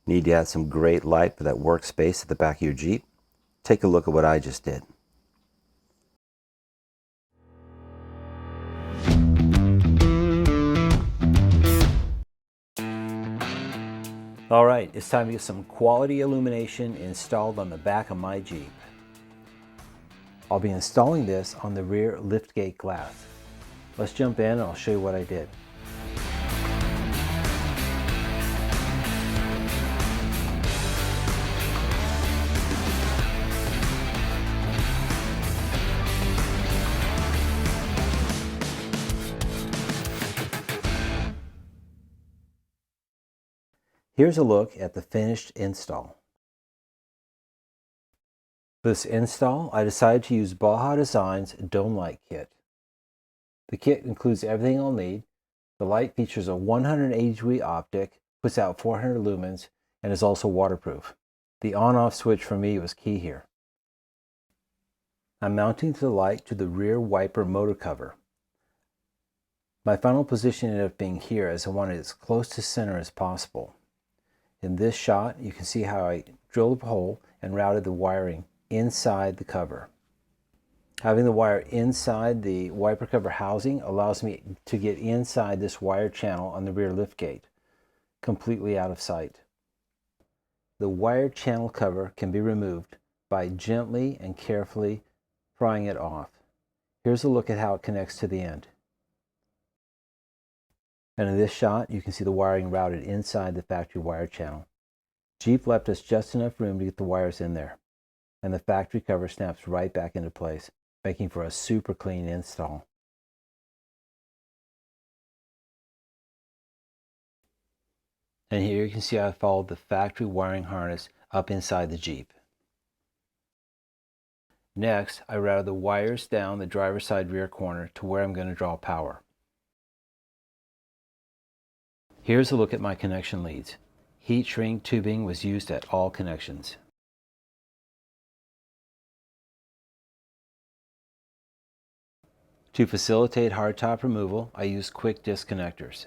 Need to add some great light for that workspace at the back of your Jeep? Take a look at what I just did. All right, it's time to get some quality illumination installed on the back of my Jeep. I'll be installing this on the rear liftgate glass. Let's jump in and I'll show you what I did. Here's a look at the finished install. For this install, I decided to use Baja Designs Dome Light Kit. The kit includes everything I'll need. The light features a 180-degree optic, puts out 400 lumens, and is also waterproof. The on-off switch for me was key here. I'm mounting the light to the rear wiper motor cover. My final position ended up being here as I wanted it as close to center as possible. In this shot, you can see how I drilled a hole and routed the wiring inside the cover. Having the wire inside the wiper cover housing allows me to get inside this wire channel on the rear liftgate, completely out of sight. The wire channel cover can be removed by gently and carefully prying it off. Here's a look at how it connects to the end. And in this shot, you can see the wiring routed inside the factory wire channel. Jeep left us just enough room to get the wires in there, and the factory cover snaps right back into place, making for a super clean install. And here you can see I followed the factory wiring harness up inside the Jeep. Next, I routed the wires down the driver's side rear corner to where I'm going to draw power. Here's a look at my connection leads. Heat shrink tubing was used at all connections. To facilitate hardtop removal, I used quick disconnectors.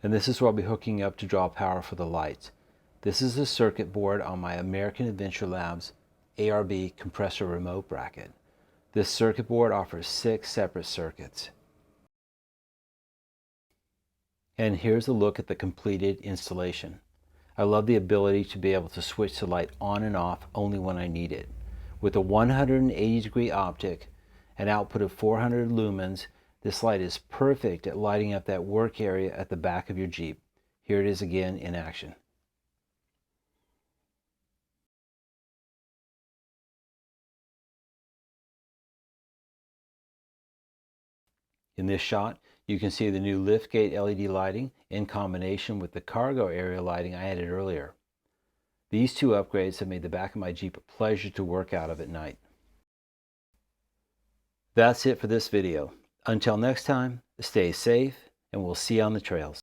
And this is where I'll be hooking up to draw power for the lights. This is the circuit board on my American Adventure Labs ARB compressor remote bracket. This circuit board offers 6 separate circuits. And here's a look at the completed installation. I love the ability to be able to switch the light on and off only when I need it. With a 180-degree optic, an output of 400 lumens, this light is perfect at lighting up that work area at the back of your Jeep. Here it is again in action. In this shot, you can see the new liftgate LED lighting in combination with the cargo area lighting I added earlier. These two upgrades have made the back of my Jeep a pleasure to work out of at night. That's it for this video. Until next time, stay safe and we'll see you on the trails.